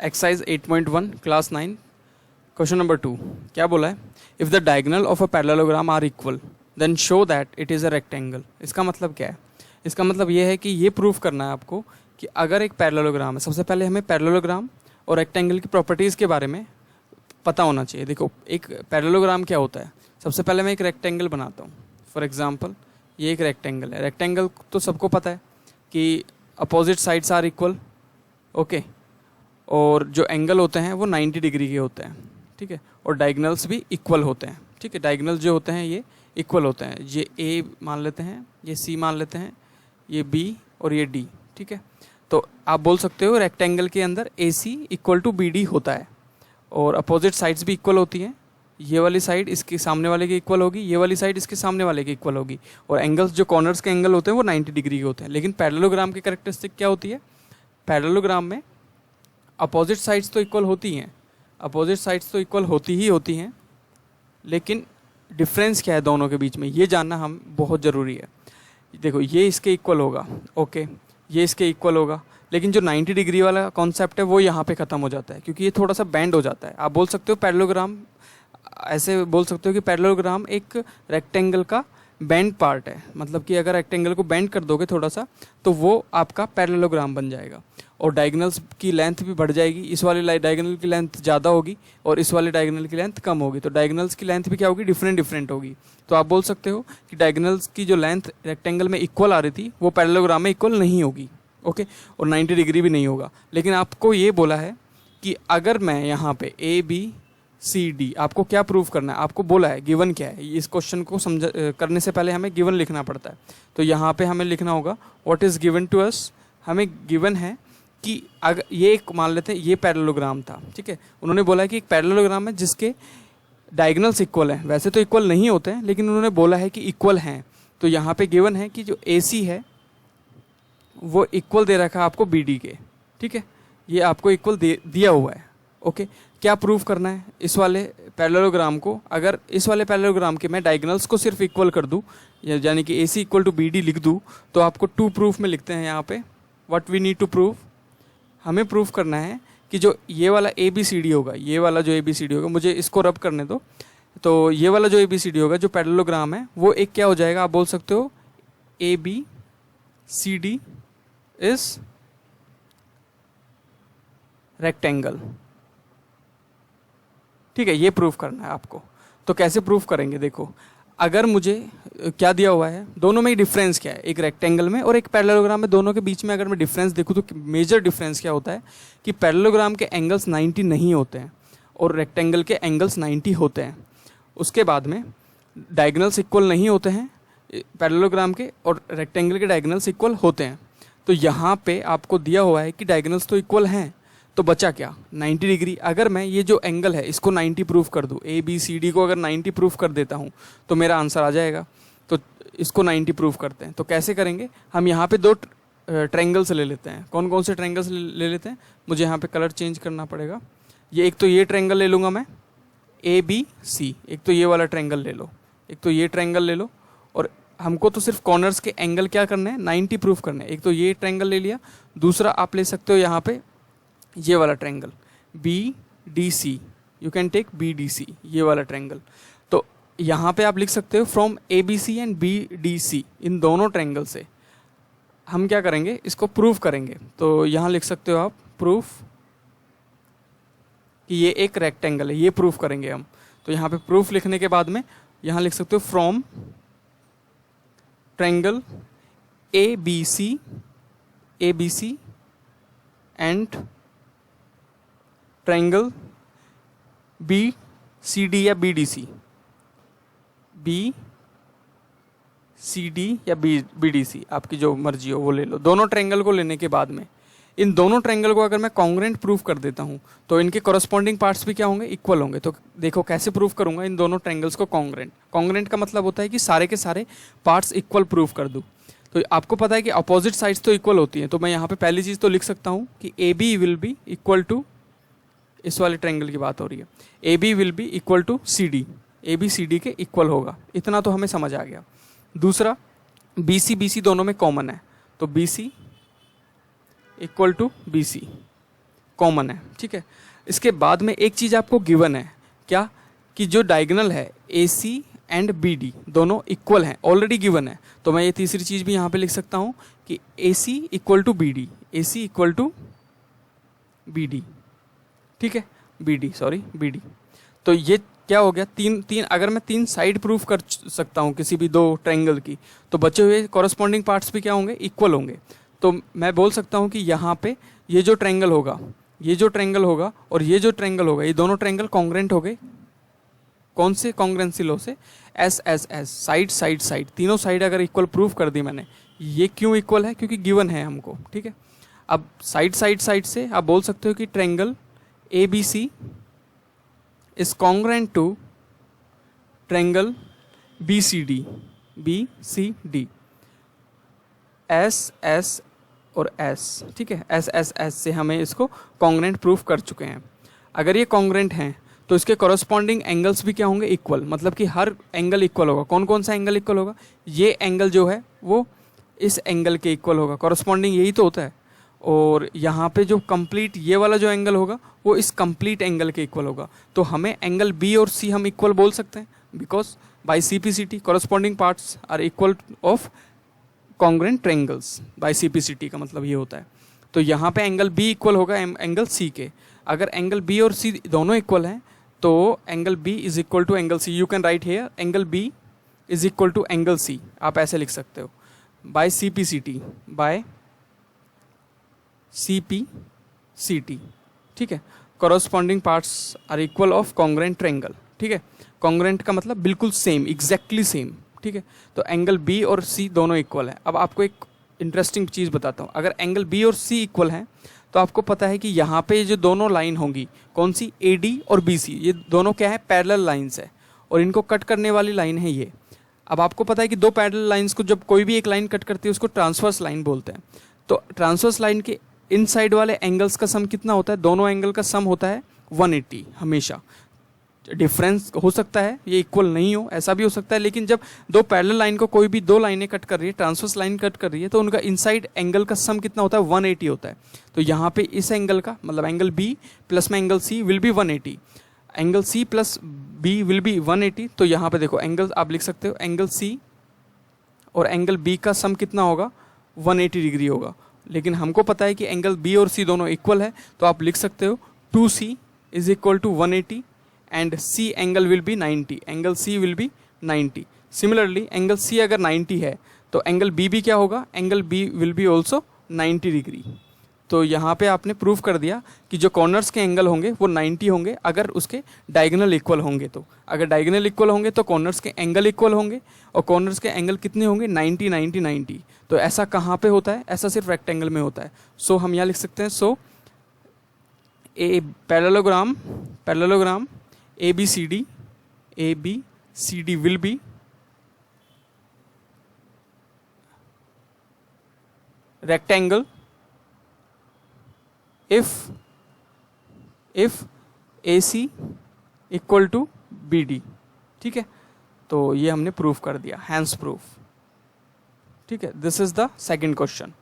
Exercise 8.1 class 9 question number 2 क्या बोला है, if the diagonal of a parallelogram are equal then show that it is a rectangle. इसका मतलब क्या है? इसका मतलब ये है कि ये प्रूफ करना है आपको कि अगर एक पैरेललोग्राम है, सबसे पहले हमें पैरेललोग्राम और रेक्टेंगल की प्रॉपर्टीज़ के बारे में पता होना चाहिए। देखो एक पैरेललोग्राम क्या होता है, सबसे पहले मैं एक रेक्टेंगल बनाता हूँ। फॉर एग्जांपल ये एक रेक्टेंगल है। रेक्टेंगल तो सबको पता है कि opposite sides are equal, okay, और जो एंगल होते हैं वो 90 डिग्री के होते हैं, ठीक है, और डायगोनल्स भी इक्वल होते हैं, ठीक है। डायगोनल्स जो होते हैं ये इक्वल होते हैं। ये ए मान लेते हैं, ये सी मान लेते हैं, ये बी और ये डी, ठीक है। तो आप बोल सकते हो रेक्टेंगल के अंदर ए सी इक्वल टू बी डी होता है और अपोजिट साइड्स भी इक्वल होती हैं। ये वाली साइड इसके सामने वाले की इक्वल होगी, ये वाली साइड इसके सामने वाले की इक्वल होगी, और एंगल्स जो कॉर्नर्स के एंगल होते हैं वो 90 डिग्री के होते हैं। लेकिन पैरेललोग्राम की कैरेक्टरिस्टिक क्या होती है? पैरेललोग्राम में अपोजिट साइड्स तो इक्वल होती हैं, अपोजिट साइड्स तो इक्वल होती हैं, लेकिन डिफरेंस क्या है दोनों के बीच में ये जानना हम बहुत ज़रूरी है। देखो ये इसके इक्वल होगा, ओके, ये इसके इक्वल होगा, लेकिन जो 90 डिग्री वाला कॉन्सेप्ट है वो यहाँ पे ख़त्म हो जाता है क्योंकि ये थोड़ा सा बेंड हो जाता है। आप बोल सकते हो पैरेललोग्राम, ऐसे बोल सकते हो कि पैरेललोग्राम एक रेक्टेंगल का बेंड पार्ट है। मतलब कि अगर रेक्टेंगल को बेंड कर दोगे थोड़ा सा तो वो आपका पैरेललोग्राम बन जाएगा और डायगोनल्स की लेंथ भी बढ़ जाएगी। इस वाले डायगोनल की लेंथ ज़्यादा होगी और इस वाले डायगोनल की लेंथ कम होगी, तो डायगोनल्स की लेंथ भी क्या होगी? डिफरेंट होगी। तो आप बोल सकते हो कि डायगोनल्स की जो लेंथ रेक्टेंगल में इक्वल आ रही थी वो पैरेललोग्राम में इक्वल नहीं होगी, ओके, और 90 डिग्री भी नहीं होगा। लेकिन आपको ये बोला है कि अगर मैं यहाँ पे ए बी सी डी, आपको क्या प्रूव करना है? आपको बोला है गिवन क्या है। इस क्वेश्चन को करने से पहले हमें गिवन लिखना पड़ता है। तो यहाँ पे हमें लिखना होगा what is given to us. हमें गिवन है कि अगर ये एक मान लेते हैं ये पैरेललोग्राम था, ठीक है। उन्होंने बोला है कि एक पैरेललोग्राम है जिसके डायगोनल्स इक्वल हैं। वैसे तो इक्वल नहीं होते हैं लेकिन उन्होंने बोला है कि इक्वल हैं। तो यहाँ पे गिवन है कि जो ए सी है वो इक्वल दे रखा है आपको बी डी के, ठीक है, ये आपको इक्वल दिया हुआ है, ओके। क्या प्रूफ करना है इस वाले पैरेललोग्राम को? अगर इस वाले पैरेललोग्राम के मैं डायगोनल्स को सिर्फ इक्वल कर दूं, यानी कि ए सी इक्वल टू बी डी लिख दूं, तो आपको 2 प्रूफ में लिखते हैं यहाँ पे। What we need to prove, हमें प्रूफ करना है कि जो ये वाला ए बी सी डी होगा, ये वाला जो ए बी सी डी होगा, मुझे इसको रब करने दो। तो ये वाला जो ए बी सी डी होगा जो पैरेललोग्राम है वो एक क्या हो जाएगा? आप बोल सकते हो A B C D is rectangle, ठीक है। ये प्रूफ करना है आपको। तो कैसे प्रूफ करेंगे? देखो अगर मुझे क्या दिया हुआ है, दोनों में डिफरेंस क्या है, एक रेक्टेंगल में और एक पैरेललोग्राम में, दोनों के बीच में अगर मैं डिफरेंस देखूँ तो मेजर डिफरेंस क्या होता है कि पैरेललोग्राम के एंगल्स 90 नहीं होते हैं और रेक्टेंगल के एंगल्स 90 होते हैं। उसके बाद में डायगोनल्स इक्वल नहीं होते हैं पैरेललोग्राम के और रेक्टेंगल के डायगोनल्स इक्वल होते हैं। तो यहाँ पे आपको दिया हुआ है कि डायगोनल्स तो इक्वल हैं, तो बचा क्या? 90 डिग्री। अगर मैं ये जो एंगल है इसको 90 प्रूफ कर दूँ, ए बी सी डी को अगर 90 प्रूफ कर देता हूँ तो मेरा आंसर आ जाएगा। तो इसको 90 प्रूफ करते हैं। तो कैसे करेंगे? हम यहाँ पे 2 ट्रायंगल्स ले लेते हैं। कौन कौन से ट्रायंगल्स ले लेते हैं? मुझे यहाँ पे कलर चेंज करना पड़ेगा। ये एक तो ये ट्रायंगल ले लूँगा मैं, ए बी सी। एक तो ये वाला ट्रायंगल ले लो, एक तो ये ट्रायंगल ले लो, और हमको तो सिर्फ कॉर्नर्स के एंगल क्या करने हैं? 90 प्रूफ करने हैं। एक तो ये ट्रायंगल ले लिया, दूसरा आप ले सकते हो यहाँ पे ये वाला triangle B D C, you can take B D C, ये वाला ट्रायंगल। तो यहाँ पे आप लिख सकते हो from A B C and B D C, इन दोनों ट्रायंगल से हम क्या करेंगे? इसको प्रूफ करेंगे। तो यहाँ लिख सकते हो आप प्रूफ कि ये एक रेक्टेंगल है, ये प्रूफ करेंगे हम। तो यहाँ पे प्रूफ लिखने के बाद में यहाँ लिख सकते हो from triangle A B C and triangle B C D या B D C, B C D या बी डी सी, आपकी जो मर्जी हो वो ले लो। दोनों ट्रायंगल को लेने के बाद में इन दोनों ट्रायंगल को अगर मैं कॉन्ग्रुएंट प्रूफ कर देता हूँ तो इनके कॉरस्पॉन्डिंग पार्ट्स भी क्या होंगे? इक्वल होंगे। तो देखो कैसे प्रूफ करूँगा इन दोनों ट्रायंगल्स को कॉन्ग्रुएंट। कॉन्ग्रुएंट का मतलब होता है कि सारे के सारे पार्ट्स इक्वल प्रूफ कर दूँ। तो आपको पता है कि अपोजिट साइड्स तो इक्वल होती हैं, तो मैं यहाँ पे पहली चीज़ तो लिख सकता हूँ कि A B will be equal to, इस वाले ट्रायंगल की बात हो रही है, A B will be equal to C D, A B C D के इक्वल होगा। इतना तो हमें समझ आ गया। दूसरा बी सी दोनों में कॉमन है, तो B C equal to B C, common है, ठीक है। इसके बाद में एक चीज़ आपको गिवन है, क्या, कि जो डायगोनल है AC एंड BD दोनों इक्वल हैं, ऑलरेडी गिवन है। तो मैं ये तीसरी चीज़ भी यहाँ पे लिख सकता हूँ कि AC equal to BD, AC equal to BD, ठीक है, BD। तो ये क्या हो गया, तीन अगर मैं तीन साइड प्रूफ कर सकता हूँ किसी भी दो ट्रायंगल की, तो बचे हुए कॉरस्पॉन्डिंग पार्ट्स भी क्या होंगे, इक्वल होंगे। तो मैं बोल सकता हूँ कि यहाँ पे ये जो ट्रायंगल होगा और ये जो ट्रायंगल होगा, ये दोनों ट्रायंगल कॉन्ग्रेंट हो गए। कौन से कॉन्ग्रेंसी लॉ से, SSS, साइड, तीनों साइड अगर इक्वल प्रूफ कर दी मैंने। ये क्यों इक्वल है, क्योंकि गिवन है हमको, ठीक है। अब साइड से आप बोल सकते हो कि triangle ABC is congruent to triangle BCD, SS और S, ठीक है। SSS से हमें इसको कॉन्ग्रेंट प्रूफ कर चुके हैं। अगर ये कॉन्ग्रेंट हैं तो इसके कॉरस्पॉन्डिंग एंगल्स भी क्या होंगे, इक्वल, मतलब कि हर एंगल इक्वल होगा। कौन कौन सा एंगल इक्वल होगा, ये एंगल जो है वो इस एंगल के इक्वल होगा, कॉरस्पॉन्डिंग यही तो होता है। और यहाँ पे जो कंप्लीट ये वाला जो एंगल होगा वो इस कंप्लीट एंगल के इक्वल होगा। तो हमें एंगल B और C हम इक्वल बोल सकते हैं, because by CPCT corresponding parts are equal of congruent triangles. By CPCT का मतलब ये होता है। तो यहाँ पे एंगल B इक्वल होगा एंगल C के। अगर एंगल B और C दोनों इक्वल हैं तो angle B is equal to angle C। You can write here angle B is equal to angle C, आप ऐसे लिख सकते हो, बाय CPCT, ठीक है। Corresponding parts are equal of congruent triangle, ठीक है। कॉन्ग्रेंट का मतलब बिल्कुल सेम, एग्जैक्टली सेम, ठीक है। तो एंगल B और C दोनों इक्वल है। अब आपको एक इंटरेस्टिंग चीज़ बताता हूँ, अगर एंगल B और C इक्वल हैं तो आपको पता है कि यहाँ पे जो दोनों लाइन होंगी, कौन सी, AD और BC, ये दोनों क्या है, पैरेलल लाइंस है, और इनको कट करने वाली लाइन है ये। अब आपको पता है कि दो पैरेलल लाइंस को जब कोई भी एक लाइन कट करती है उसको ट्रांसवर्स लाइन बोलते हैं। तो ट्रांसवर्स लाइन के इन साइड वाले एंगल्स का सम कितना होता है, दोनों एंगल का सम होता है 180 हमेशा। डिफरेंस हो सकता है, ये इक्वल नहीं हो, ऐसा भी हो सकता है, लेकिन जब दो पैरेलल लाइन को कोई भी दो लाइनें कट कर रही है, ट्रांसवर्स लाइन कट कर रही है, तो उनका इनसाइड एंगल का सम कितना होता है, 180 होता है। तो यहाँ पे इस एंगल का मतलब एंगल B प्लस में angle C will B 180, angle C plus B will be 180। तो यहाँ पे देखो एंगल आप लिख सकते हो, एंगल C और एंगल B का सम कितना होगा, 180 डिग्री होगा। लेकिन हमको पता है कि एंगल B और C दोनों इक्वल है, तो आप लिख सकते हो 2C is equal to 180 and C angle will be 90, angle C will be 90। Similarly angle C अगर 90 है तो एंगल B भी क्या होगा, angle B will be also 90 degree. तो यहाँ पे आपने प्रूव कर दिया कि जो कॉर्नर्स के एंगल होंगे वो 90 होंगे अगर उसके डायगोनल इक्वल होंगे। तो अगर डायगोनल इक्वल होंगे तो कॉर्नर्स के एंगल इक्वल होंगे, और कॉर्नर्स के एंगल कितने होंगे, 90 90 90। तो ऐसा कहाँ पे होता है, ऐसा सिर्फ रेक्टेंगल में होता है। सो हम यहाँ लिख सकते हैं, so a parallelogram ABCD will be rectangle if AC equal to BD, ठीक है। तो ये हमने प्रूफ कर दिया, हैंस प्रूफ, ठीक है। This is the second question.